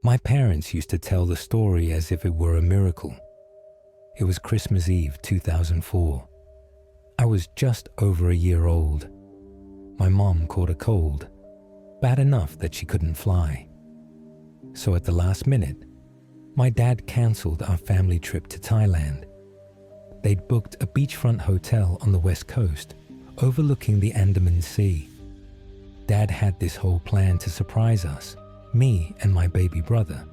My parents used to tell the story as if it were a miracle. It was Christmas Eve 2004. I was just over a year old. My mom caught a cold, bad enough that she couldn't fly. So at the last minute, my dad cancelled our family trip to Thailand. They'd booked a beachfront hotel on the west coast, overlooking the Andaman Sea. Dad had this whole plan to surprise us, me and my baby brother,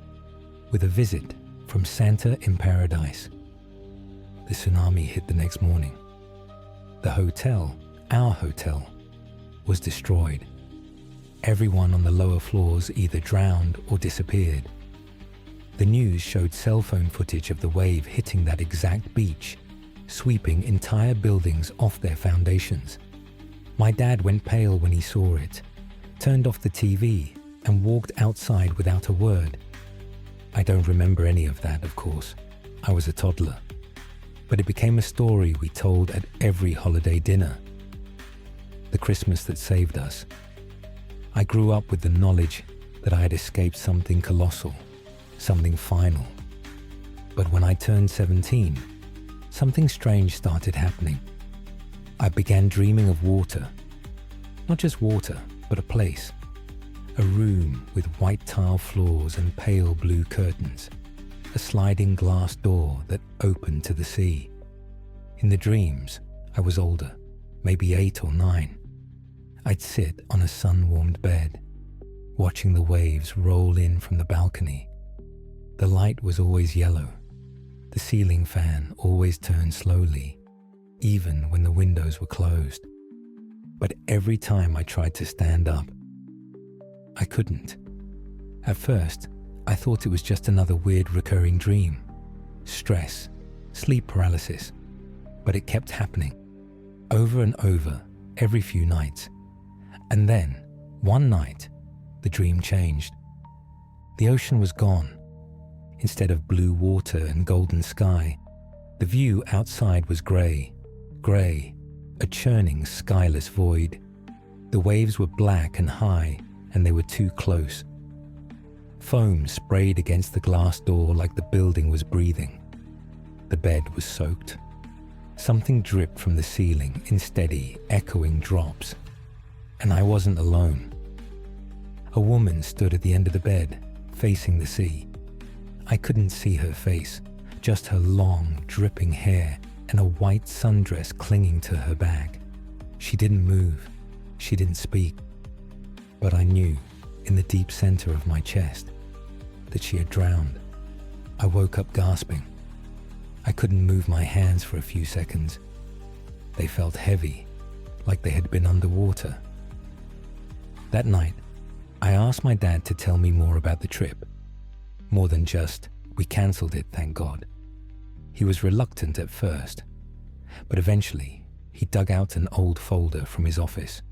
with a visit from Santa in paradise. The tsunami hit the next morning. The hotel, our hotel, was destroyed. Everyone on the lower floors either drowned or disappeared. The news showed cell phone footage of the wave hitting that exact beach, sweeping entire buildings off their foundations. My dad went pale when he saw it, turned off the TV, and walked outside without a word. I don't remember any of that, of course. I was a toddler. But it became a story we told at every holiday dinner. The Christmas that saved us. I grew up with the knowledge that I had escaped something colossal, something final. But when I turned 17, something strange started happening. I began dreaming of water. Not just water, but a place. A room with white tile floors and pale blue curtains. A sliding glass door that opened to the sea. In the dreams, I was older, maybe 8 or 9. I'd sit on a sun-warmed bed, watching the waves roll in from the balcony. The light was always yellow. The ceiling fan always turned slowly, even when the windows were closed. But every time I tried to stand up, I couldn't. At first, I thought it was just another weird recurring dream. Stress, sleep paralysis. But it kept happening, over and over, every few nights. And then, one night, the dream changed. The ocean was gone. Instead of blue water and golden sky, the view outside was grey, a churning, skyless void. The waves were black and high, and they were too close. Foam sprayed against the glass door like the building was breathing. The bed was soaked. Something dripped from the ceiling in steady, echoing drops. And I wasn't alone. A woman stood at the end of the bed, facing the sea. I couldn't see her face, just her long, dripping hair and a white sundress clinging to her back. She didn't move. She didn't speak. But I knew, in the deep center of my chest, that she had drowned. I woke up gasping. I couldn't move my hands for a few seconds. They felt heavy, like they had been underwater. That night, I asked my dad to tell me more about the trip. More than just, we cancelled it, thank God. He was reluctant at first, but eventually he dug out an old folder from his office.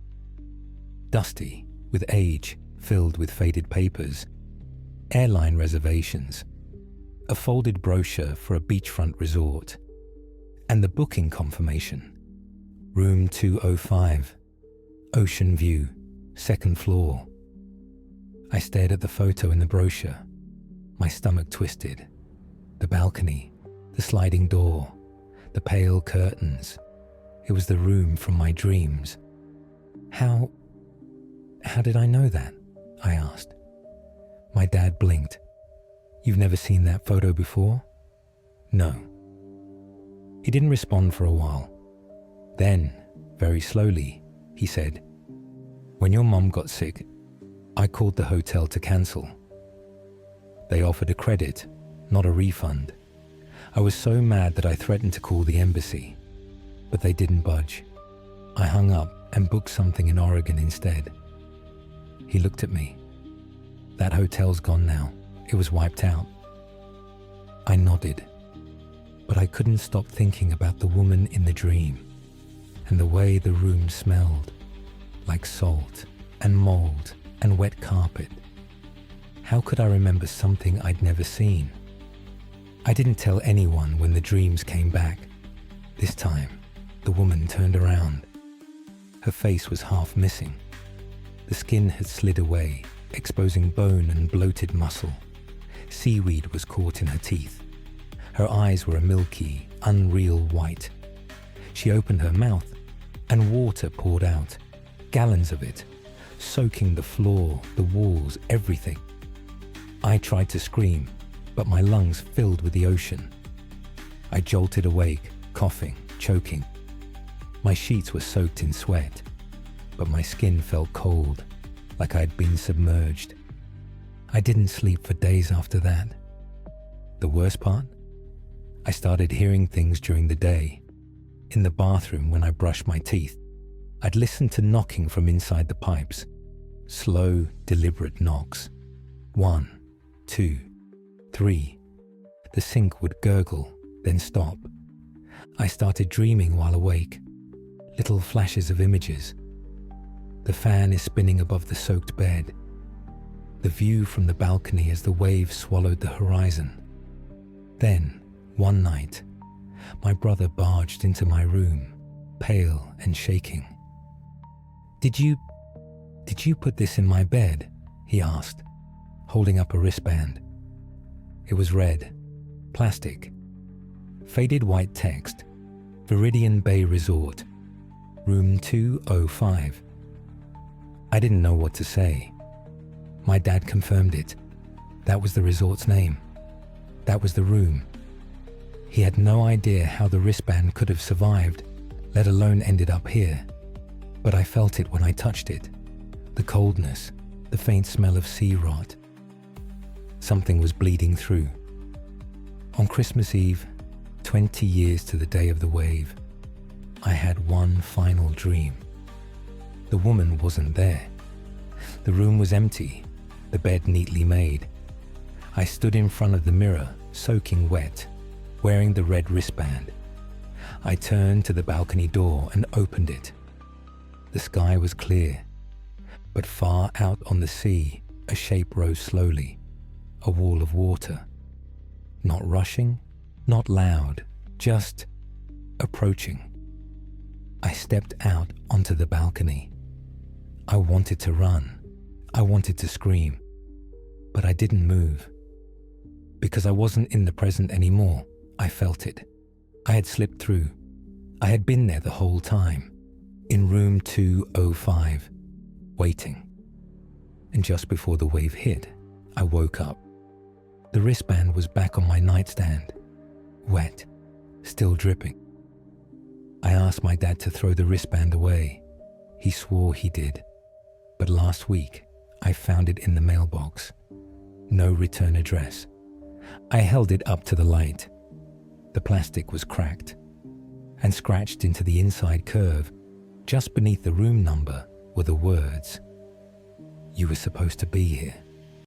Dusty, with age, filled with faded papers, airline reservations, a folded brochure for a beachfront resort, and the booking confirmation. Room 205, ocean view, 2nd floor. I stared at the photo in the brochure. My stomach twisted. The balcony, the sliding door, the pale curtains. It was the room from my dreams. How did I know that? I asked. My dad blinked. You've never seen that photo before? No. He didn't respond for a while. Then, very slowly, he said, when your mom got sick, I called the hotel to cancel. They offered a credit, not a refund. I was so mad that I threatened to call the embassy, but they didn't budge. I hung up and booked something in Oregon instead. He looked at me. That hotel's gone now. It was wiped out. I nodded, but I couldn't stop thinking about the woman in the dream and the way the room smelled, like salt and mold and wet carpet. How could I remember something I'd never seen? I didn't tell anyone when the dreams came back. This time, the woman turned around. Her face was half missing. The skin had slid away, exposing bone and bloated muscle. Seaweed was caught in her teeth. Her eyes were a milky, unreal white. She opened her mouth, and water poured out, gallons of it, soaking the floor, the walls, everything. I tried to scream, but my lungs filled with the ocean. I jolted awake, coughing, choking. My sheets were soaked in sweat, but my skin felt cold, like I had been submerged. I didn't sleep for days after that. The worst part? I started hearing things during the day. In the bathroom when I brushed my teeth, I'd listen to knocking from inside the pipes. Slow, deliberate knocks. 1, 2, 3. The sink would gurgle, then stop. I started dreaming while awake. Little flashes of images. The fan is spinning above the soaked bed. The view from the balcony as the waves swallowed the horizon. Then, one night, my brother barged into my room, pale and shaking. Did you put this in my bed?" he asked, holding up a wristband. It was red, plastic, faded white text, Viridian Bay Resort, room 205. I didn't know what to say. My dad confirmed it. That was the resort's name. That was the room. He had no idea how the wristband could have survived, let alone ended up here. But I felt it when I touched it. The coldness, the faint smell of sea rot. Something was bleeding through. On Christmas Eve, 20 years to the day of the wave, I had one final dream. The woman wasn't there. The room was empty, the bed neatly made. I stood in front of the mirror, soaking wet, wearing the red wristband. I turned to the balcony door and opened it. The sky was clear, but far out on the sea, a shape rose slowly, a wall of water. Not rushing, not loud, just approaching. I stepped out onto the balcony. I wanted to run. I wanted to scream, but I didn't move. Because I wasn't in the present anymore, I felt it. I had slipped through. I had been there the whole time, in room 205, waiting. And just before the wave hit, I woke up. The wristband was back on my nightstand, wet, still dripping. I asked my dad to throw the wristband away. He swore he did. But last week, I found it in the mailbox. No return address. I held it up to the light. The plastic was cracked and scratched into the inside curve. Just beneath the room number were the words, "You were supposed to be here."